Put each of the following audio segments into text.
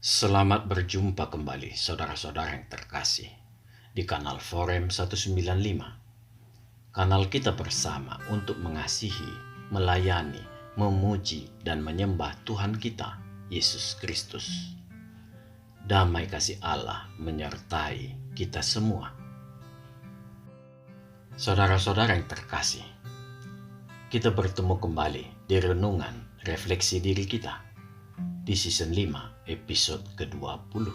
Selamat berjumpa kembali saudara-saudara yang terkasih di kanal Forum 195. Kanal kita bersama untuk mengasihi, melayani, memuji, dan menyembah Tuhan kita, Yesus Kristus. Damai kasih Allah menyertai kita semua. Saudara-saudara yang terkasih, kita bertemu kembali di renungan refleksi diri kita di season 5 episode ke-20.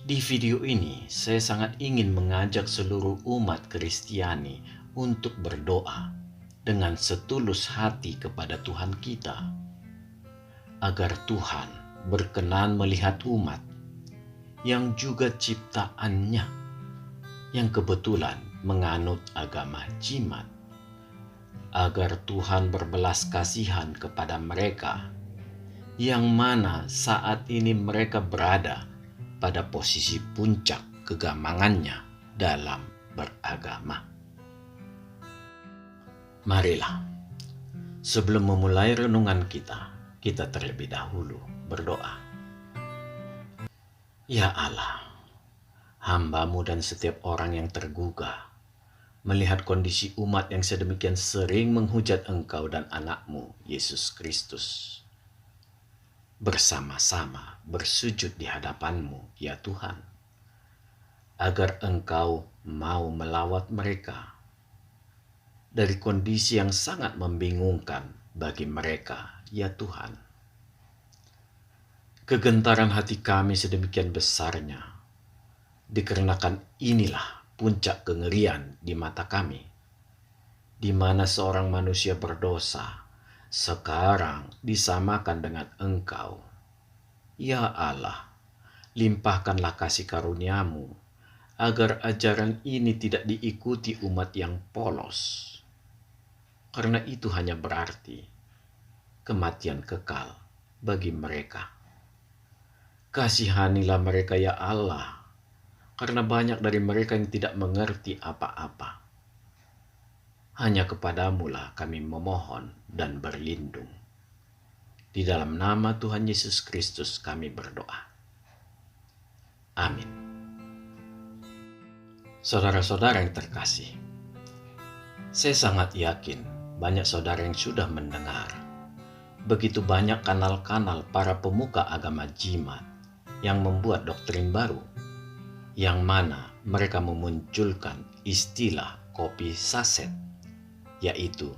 Di video ini saya sangat ingin mengajak seluruh umat Kristiani untuk berdoa dengan setulus hati kepada Tuhan kita, agar Tuhan berkenan melihat umat yang juga ciptaannya yang kebetulan menganut agama jimat, agar Tuhan berbelas kasihan kepada mereka yang mana saat ini mereka berada pada posisi puncak kegamangannya dalam beragama. Marilah, sebelum memulai renungan kita terlebih dahulu berdoa. Ya Allah, hamba-Mu dan setiap orang yang tergugah melihat kondisi umat yang sedemikian sering menghujat Engkau dan anak-Mu, Yesus Kristus. Bersama-sama bersujud di hadapan-Mu, ya Tuhan, agar Engkau mau melawat mereka dari kondisi yang sangat membingungkan bagi mereka, ya Tuhan. Kegentaran hati kami sedemikian besarnya, dikarenakan inilah puncak kengerian di mata kami, di mana seorang manusia berdosa sekarang disamakan dengan Engkau. Ya Allah, limpahkanlah kasih karunia-Mu agar ajaran ini tidak diikuti umat yang polos, karena itu hanya berarti kematian kekal bagi mereka. Kasihanilah mereka ya Allah, karena banyak dari mereka yang tidak mengerti apa-apa. Hanya kepadamu lah kami memohon dan berlindung. Di dalam nama Tuhan Yesus Kristus kami berdoa. Amin. Saudara-saudara yang terkasih, saya sangat yakin banyak saudara yang sudah mendengar begitu banyak kanal-kanal para pemuka agama jimat yang membuat doktrin baru, yang mana mereka memunculkan istilah kopi saset, yaitu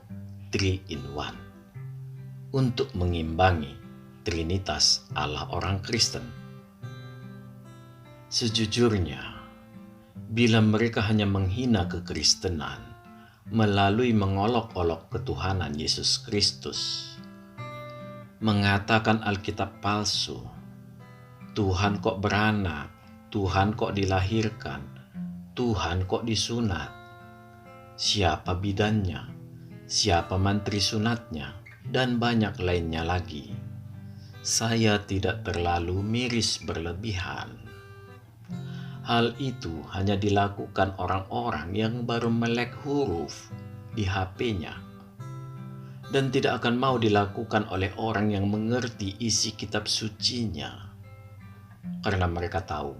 3 in 1, untuk mengimbangi Trinitas Allah orang Kristen. Sejujurnya, bila mereka hanya menghina kekristenan melalui mengolok-olok ketuhanan Yesus Kristus, mengatakan Alkitab palsu, Tuhan kok beranak, Tuhan kok dilahirkan, Tuhan kok disunat, siapa bidannya, siapa mantri sunatnya, dan banyak lainnya lagi, saya tidak terlalu miris berlebihan. Hal itu hanya dilakukan orang-orang yang baru melek huruf di HP-nya, dan tidak akan mau dilakukan oleh orang yang mengerti isi kitab sucinya, karena mereka tahu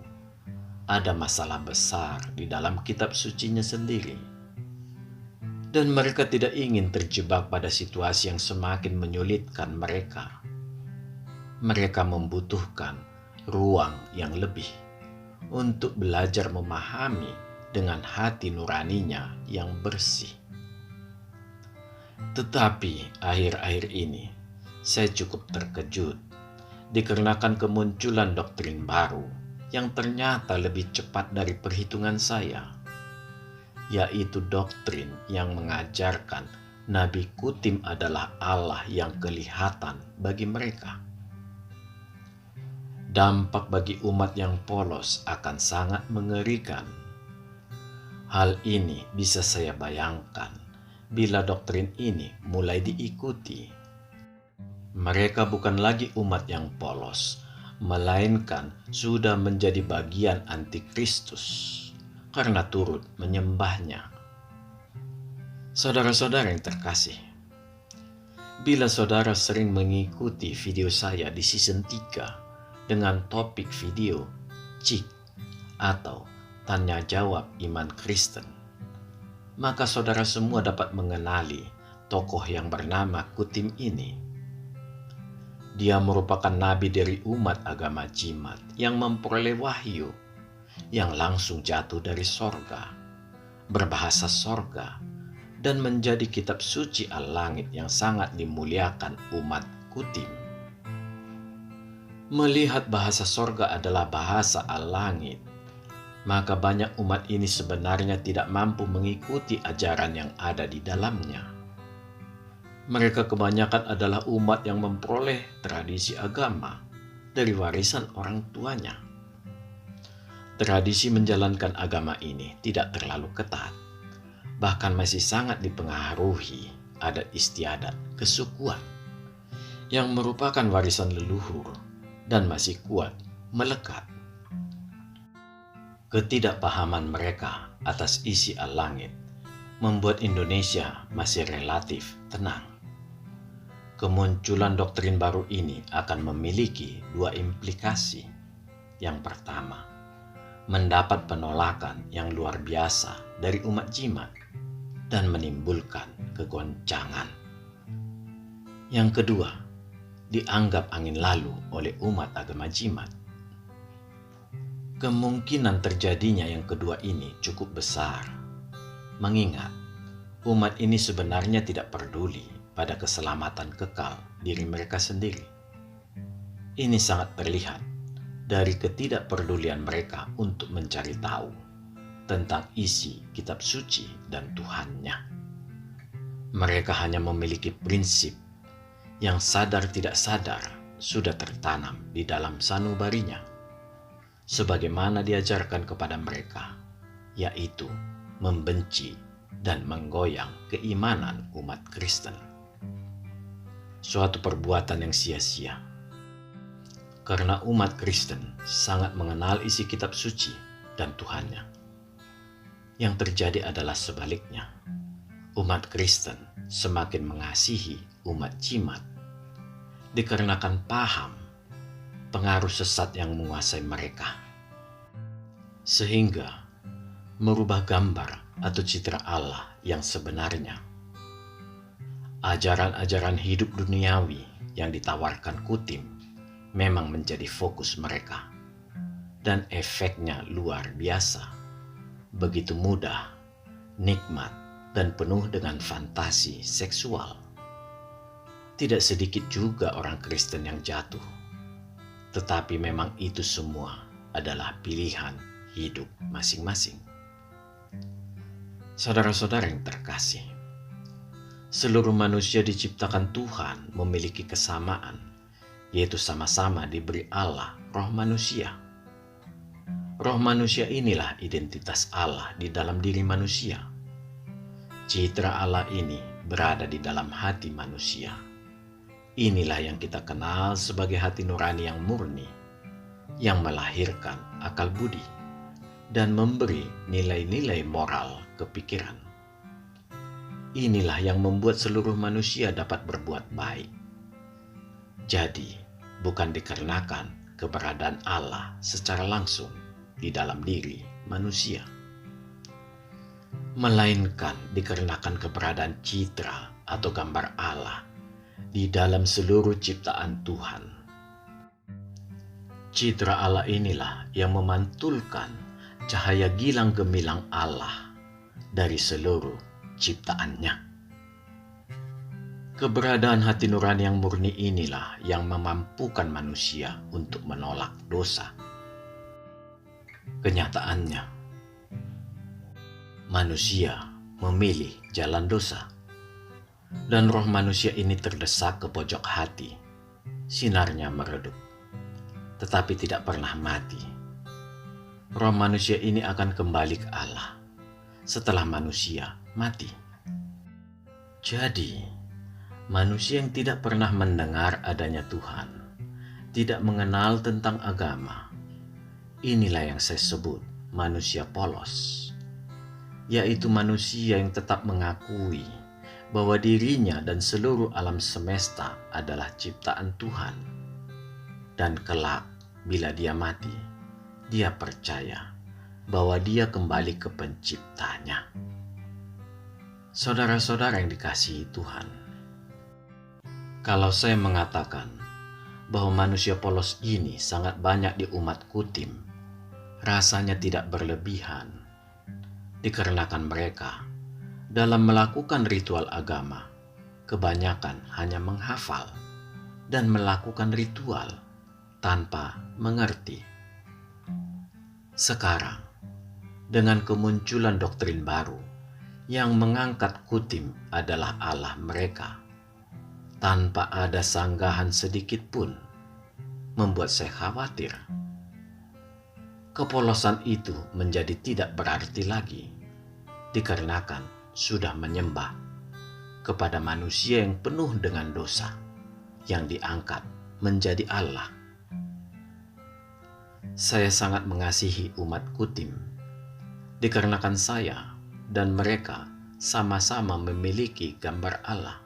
ada masalah besar di dalam kitab sucinya sendiri. Dan mereka tidak ingin terjebak pada situasi yang semakin menyulitkan mereka. Mereka membutuhkan ruang yang lebih untuk belajar memahami dengan hati nuraninya yang bersih. Tetapi akhir-akhir ini saya cukup terkejut dikarenakan kemunculan doktrin baru yang ternyata lebih cepat dari perhitungan saya, yaitu doktrin yang mengajarkan Nabi Kutim adalah Allah yang kelihatan bagi mereka. Dampak bagi umat yang polos akan sangat mengerikan. Hal ini bisa saya bayangkan bila doktrin ini mulai diikuti. Mereka bukan lagi umat yang polos, melainkan sudah menjadi bagian antikristus karena turut menyembahnya. Saudara-saudara yang terkasih, bila saudara sering mengikuti video saya di season 3 dengan topik video CIK atau Tanya Jawab Iman Kristen, maka saudara semua dapat mengenali tokoh yang bernama Kutim ini. Dia merupakan nabi dari umat agama Jimat yang memperoleh wahyu yang langsung jatuh dari sorga, berbahasa sorga, dan menjadi kitab suci al-langit yang sangat dimuliakan umat Kutim. Melihat bahasa sorga adalah bahasa al-langit, maka banyak umat ini sebenarnya tidak mampu mengikuti ajaran yang ada di dalamnya. Mereka kebanyakan adalah umat yang memperoleh tradisi agama dari warisan orang tuanya. Tradisi menjalankan agama ini tidak terlalu ketat, bahkan masih sangat dipengaruhi adat istiadat kesukuan yang merupakan warisan leluhur dan masih kuat melekat. Ketidakpahaman mereka atas isi al-langit membuat Indonesia masih relatif tenang. Kemunculan doktrin baru ini akan memiliki dua implikasi. Yang pertama, mendapat penolakan yang luar biasa dari umat Jimat dan menimbulkan kegoncangan. Yang kedua, dianggap angin lalu oleh umat agama Jimat. Kemungkinan terjadinya yang kedua ini cukup besar, mengingat umat ini sebenarnya tidak peduli pada keselamatan kekal diri mereka sendiri. Ini sangat terlihat dari ketidakpedulian mereka untuk mencari tahu tentang isi kitab suci dan Tuhannya. Mereka hanya memiliki prinsip yang sadar tidak sadar sudah tertanam di dalam sanubarinya, sebagaimana diajarkan kepada mereka, yaitu membenci dan menggoyang keimanan umat Kristen. Suatu perbuatan yang sia-sia, karena umat Kristen sangat mengenal isi kitab suci dan Tuhannya. Yang terjadi adalah sebaliknya. Umat Kristen semakin mengasihi umat Jimat dikarenakan paham pengaruh sesat yang menguasai mereka, sehingga merubah gambar atau citra Allah yang sebenarnya. Ajaran-ajaran hidup duniawi yang ditawarkan Kutim memang menjadi fokus mereka, dan efeknya luar biasa. Begitu mudah, nikmat, dan penuh dengan fantasi seksual. Tidak sedikit juga orang Kristen yang jatuh, tetapi memang itu semua adalah pilihan hidup masing-masing. Saudara-saudara yang terkasih, seluruh manusia diciptakan Tuhan memiliki kesamaan, yaitu sama-sama diberi Allah roh manusia. Roh manusia inilah identitas Allah di dalam diri manusia. Citra Allah ini berada di dalam hati manusia. Inilah yang kita kenal sebagai hati nurani yang murni, yang melahirkan akal budi dan memberi nilai-nilai moral kepikiran. Inilah yang membuat seluruh manusia dapat berbuat baik. Jadi, bukan dikarenakan keberadaan Allah secara langsung di dalam diri manusia, melainkan dikarenakan keberadaan citra atau gambar Allah di dalam seluruh ciptaan Tuhan. Citra Allah inilah yang memantulkan cahaya gilang gemilang Allah dari seluruh ciptaannya. Keberadaan hati nurani yang murni inilah yang memampukan manusia untuk menolak dosa. Kenyataannya, manusia memilih jalan dosa, dan roh manusia ini terdesak ke pojok hati. Sinarnya meredup, tetapi tidak pernah mati. Roh manusia ini akan kembali ke Allah setelah manusia mati. Jadi, manusia yang tidak pernah mendengar adanya Tuhan, tidak mengenal tentang agama, inilah yang saya sebut manusia polos, yaitu manusia yang tetap mengakui bahwa dirinya dan seluruh alam semesta adalah ciptaan Tuhan, dan kelak bila dia mati, dia percaya bahwa dia kembali ke penciptanya. Saudara-saudara yang dikasihi Tuhan, kalau saya mengatakan bahwa manusia polos ini sangat banyak di umat Kutim, rasanya tidak berlebihan, dikarenakan mereka dalam melakukan ritual agama kebanyakan hanya menghafal dan melakukan ritual tanpa mengerti. Sekarang, dengan kemunculan doktrin baru yang mengangkat Kutim adalah Allah mereka, tanpa ada sanggahan sedikit pun, membuat saya khawatir. Kepolosan itu menjadi tidak berarti lagi, dikarenakan sudah menyembah kepada manusia yang penuh dengan dosa, yang diangkat menjadi Allah. Saya sangat mengasihi umat Kutim, dikarenakan saya dan mereka sama-sama memiliki gambar Allah.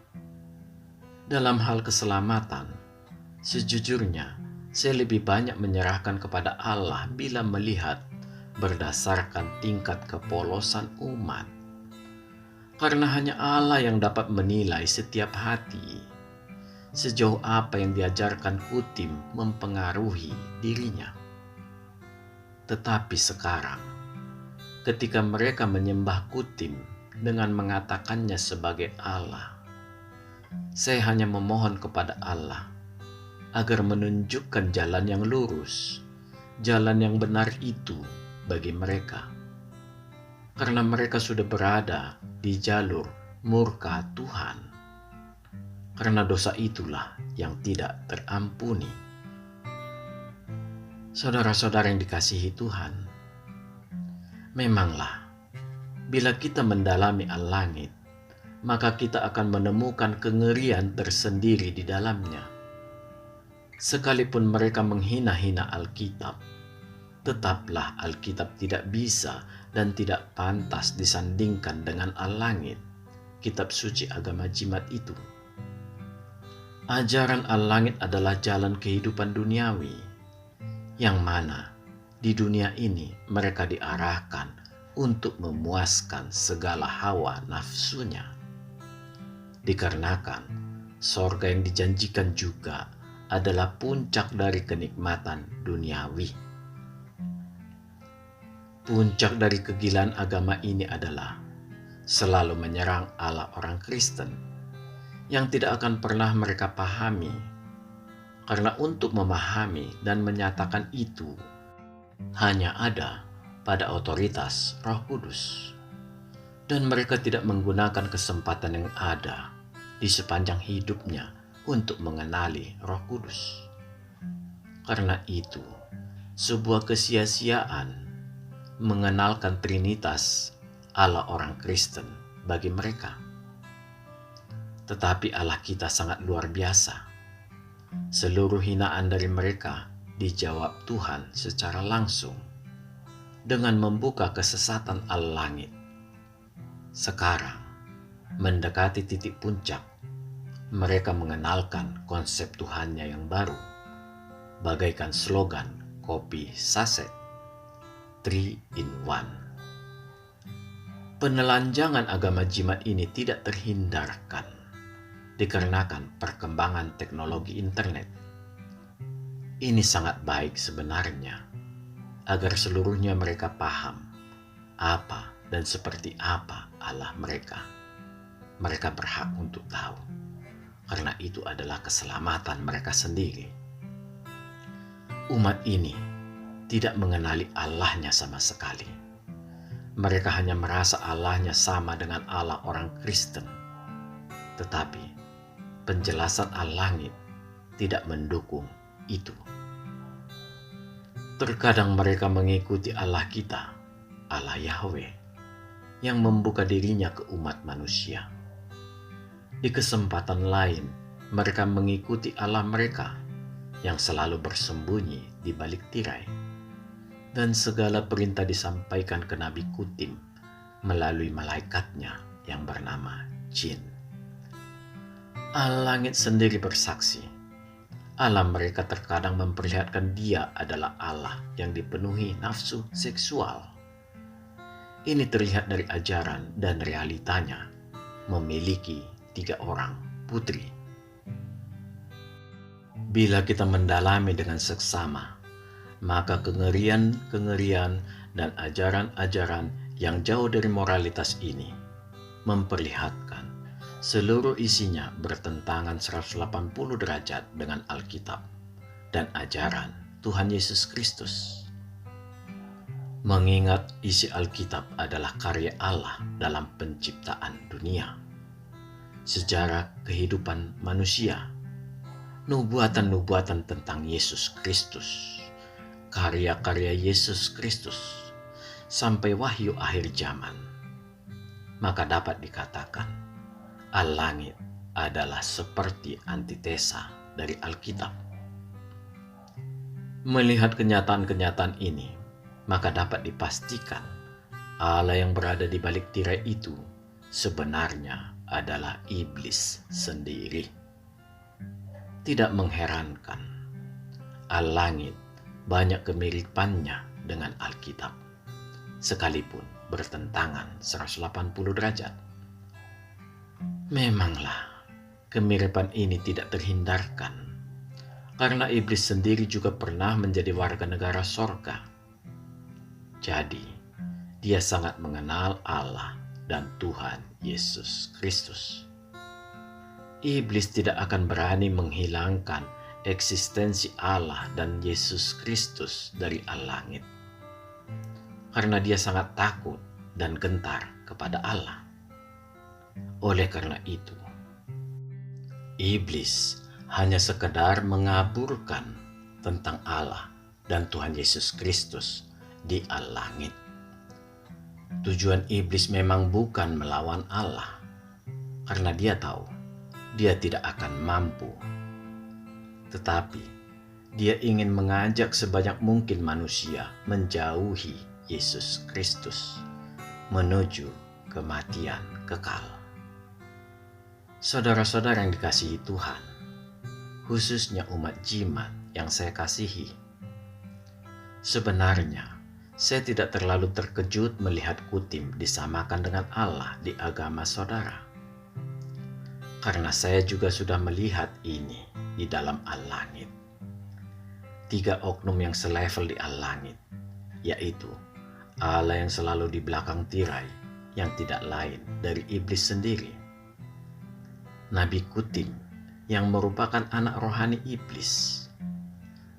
Dalam hal keselamatan, sejujurnya saya lebih banyak menyerahkan kepada Allah bila melihat berdasarkan tingkat kepolosan umat. Karena hanya Allah yang dapat menilai setiap hati, sejauh apa yang diajarkan Kutim mempengaruhi dirinya. Tetapi sekarang, ketika mereka menyembah Kutim dengan mengatakannya sebagai Allah, saya hanya memohon kepada Allah agar menunjukkan jalan yang lurus, jalan yang benar itu bagi mereka. Karena mereka sudah berada di jalur murka Tuhan. Karena dosa itulah yang tidak terampuni. Saudara-saudara yang dikasihi Tuhan, memanglah bila kita mendalami al-langit, maka kita akan menemukan kengerian tersendiri di dalamnya. Sekalipun mereka menghina-hina Alkitab, tetaplah Alkitab tidak bisa dan tidak pantas disandingkan dengan al-langit, kitab suci agama jimat itu. Ajaran al-langit adalah jalan kehidupan duniawi, yang mana di dunia ini mereka diarahkan untuk memuaskan segala hawa nafsunya. Dikarenakan sorga yang dijanjikan juga adalah puncak dari kenikmatan duniawi. Puncak dari kegilaan agama ini adalah selalu menyerang Allah orang Kristen yang tidak akan pernah mereka pahami, karena untuk memahami dan menyatakan itu hanya ada pada otoritas Roh Kudus, dan mereka tidak menggunakan kesempatan yang ada di sepanjang hidupnya untuk mengenali Roh Kudus. Karena itu, sebuah kesia-siaan mengenalkan Trinitas Allah orang Kristen bagi mereka. Tetapi Allah kita sangat luar biasa. Seluruh hinaan dari mereka dijawab Tuhan secara langsung dengan membuka kesesatan al-langit. Sekarang, mendekati titik puncak, mereka mengenalkan konsep Tuhannya yang baru, bagaikan slogan kopi saset, 3 in 1. Penelanjangan agama jimat ini tidak terhindarkan dikarenakan perkembangan teknologi internet. Ini sangat baik sebenarnya, agar seluruhnya mereka paham apa dan seperti apa Allah mereka. Mereka berhak untuk tahu, karena itu adalah keselamatan mereka sendiri. Umat ini tidak mengenali Allahnya sama sekali. Mereka hanya merasa Allahnya sama dengan Allah orang Kristen. Tetapi penjelasan al-langit tidak mendukung itu. Terkadang mereka mengikuti Allah kita, Allah Yahweh, yang membuka dirinya ke umat manusia. Di kesempatan lain, mereka mengikuti Allah mereka yang selalu bersembunyi di balik tirai. Dan segala perintah disampaikan ke Nabi Kutim melalui malaikatnya yang bernama Jin. Al-langit sendiri bersaksi, Alam mereka terkadang memperlihatkan Dia adalah Allah yang dipenuhi nafsu seksual. Ini terlihat dari ajaran dan realitanya memiliki 3 orang putri. Bila kita mendalami dengan seksama, maka kengerian-kengerian dan ajaran-ajaran yang jauh dari moralitas ini memperlihatkan seluruh isinya bertentangan 180 derajat dengan Alkitab dan ajaran Tuhan Yesus Kristus. Mengingat isi Alkitab adalah karya Allah dalam penciptaan dunia, sejarah kehidupan manusia, nubuatan-nubuatan tentang Yesus Kristus, karya-karya Yesus Kristus, sampai wahyu akhir zaman, maka dapat dikatakan Al-Langit adalah seperti antitesa dari Alkitab. Melihat kenyataan-kenyataan ini, maka dapat dipastikan Allah yang berada di balik tirai itu sebenarnya adalah iblis sendiri. Tidak mengherankan, Al-Langit banyak kemiripannya dengan Alkitab, sekalipun bertentangan 180 derajat. Memanglah, kemiripan ini tidak terhindarkan, karena iblis sendiri juga pernah menjadi warga negara sorga. Jadi, dia sangat mengenal Allah dan Tuhan Yesus Kristus. Iblis tidak akan berani menghilangkan eksistensi Allah dan Yesus Kristus dari Al-Langit, karena dia sangat takut dan gentar kepada Allah. Oleh karena itu, iblis hanya sekedar mengaburkan tentang Allah dan Tuhan Yesus Kristus di Al-Langit. Tujuan iblis memang bukan melawan Allah, karena dia tahu dia tidak akan mampu. Tetapi dia ingin mengajak sebanyak mungkin manusia menjauhi Yesus Kristus menuju kematian kekal. Saudara-saudara yang dikasihi Tuhan, khususnya umat jimat yang saya kasihi, sebenarnya saya tidak terlalu terkejut melihat Kutim disamakan dengan Allah di agama saudara, karena saya juga sudah melihat ini di dalam Al-Langit. 3 oknum yang selevel di Al-Langit, yaitu Allah yang selalu di belakang tirai, yang tidak lain dari iblis sendiri, Nabi Kutim yang merupakan anak rohani iblis,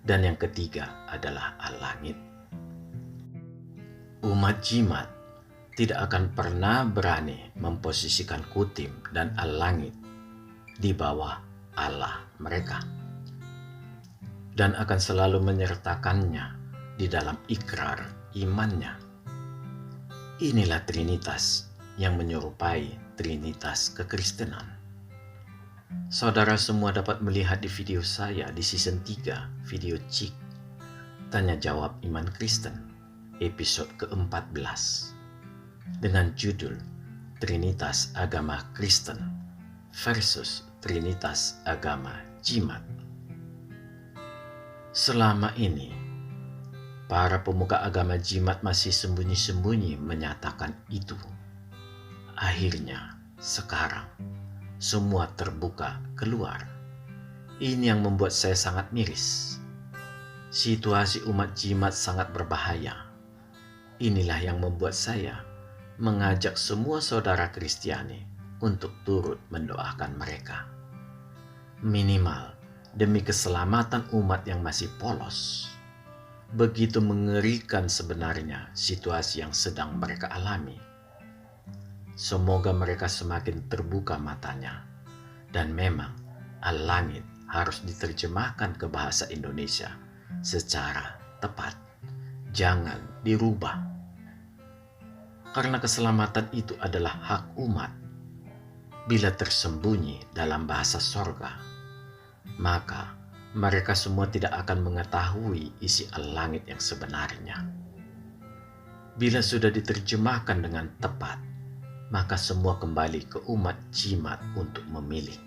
dan yang ketiga adalah Al-Langit. Umat jimat tidak akan pernah berani memposisikan Kutim dan Al-Langit di bawah Allah mereka, dan akan selalu menyertakannya di dalam ikrar imannya. Inilah Trinitas yang menyerupai Trinitas kekristenan. Saudara semua dapat melihat di video saya di season 3, video Cik, Tanya Jawab Iman Kristen, episode ke-14, dengan judul Trinitas Agama Kristen versus Trinitas Agama Jimat. Selama ini, para pemuka agama jimat masih sembunyi-sembunyi menyatakan itu. Akhirnya, sekarang, semua terbuka keluar. Ini yang membuat saya sangat miris. Situasi umat jimat sangat berbahaya. Inilah yang membuat saya mengajak semua saudara Kristiani untuk turut mendoakan mereka. Minimal demi keselamatan umat yang masih polos. Begitu mengerikan sebenarnya situasi yang sedang mereka alami. Semoga mereka semakin terbuka matanya. Dan memang Al-Langit harus diterjemahkan ke bahasa Indonesia secara tepat. Jangan dirubah. Karena keselamatan itu adalah hak umat. Bila tersembunyi dalam bahasa sorga, maka mereka semua tidak akan mengetahui isi Al-Langit yang sebenarnya. Bila sudah diterjemahkan dengan tepat, maka semua kembali ke umat jimat untuk memilih.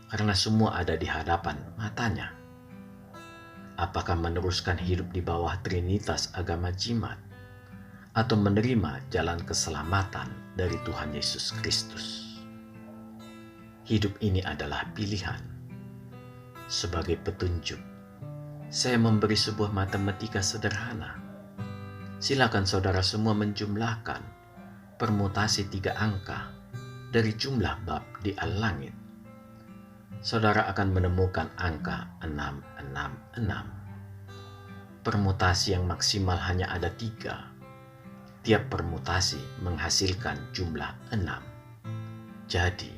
karena semua ada di hadapan matanya. Apakah meneruskan hidup di bawah trinitas agama jimat, atau menerima jalan keselamatan dari Tuhan Yesus Kristus? Hidup ini adalah pilihan. Sebagai petunjuk, saya memberi sebuah matematika sederhana. Silakan saudara semua menjumlahkan permutasi 3 angka dari jumlah bab di al-langit. Saudara akan menemukan angka 666. Permutasi yang maksimal hanya ada 3. Tiap permutasi menghasilkan jumlah 6. Jadi,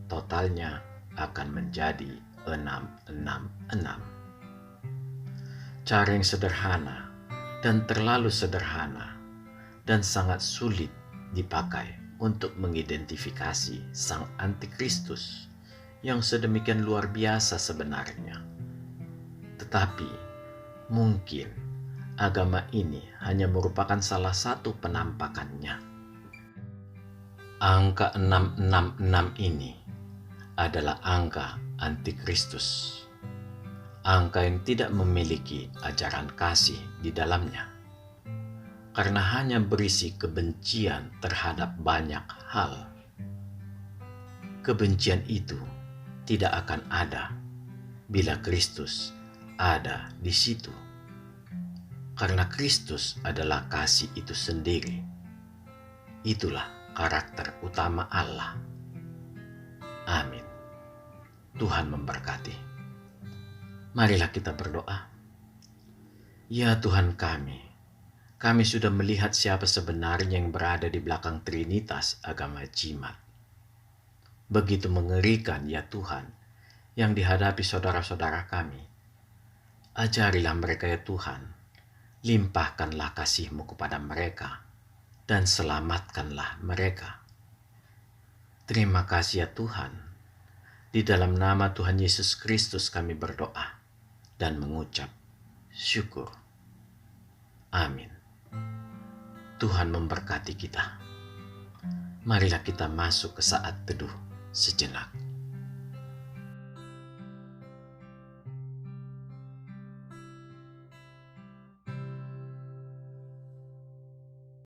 totalnya akan menjadi 666. Cara yang sederhana dan terlalu sederhana dan sangat sulit dipakai untuk mengidentifikasi Sang Antikristus yang sedemikian luar biasa sebenarnya. Tetapi mungkin agama ini hanya merupakan salah satu penampakannya. Angka 666 ini adalah angka Antikristus. Angka yang tidak memiliki ajaran kasih di dalamnya, karena hanya berisi kebencian terhadap banyak hal. Kebencian itu tidak akan ada bila Kristus ada di situ, karena Kristus adalah kasih itu sendiri. Itulah karakter utama Allah. Amin. Tuhan memberkati. Marilah kita berdoa. Ya Tuhan kami sudah melihat siapa sebenarnya yang berada di belakang trinitas agama jimat. Begitu mengerikan ya Tuhan yang dihadapi saudara-saudara kami. Ajarilah mereka ya Tuhan, limpahkanlah kasih-Mu kepada mereka dan selamatkanlah mereka. Terima kasih ya Tuhan. Di dalam nama Tuhan Yesus Kristus kami berdoa dan mengucap syukur. Amin. Tuhan memberkati kita. Marilah kita masuk ke saat teduh sejenak.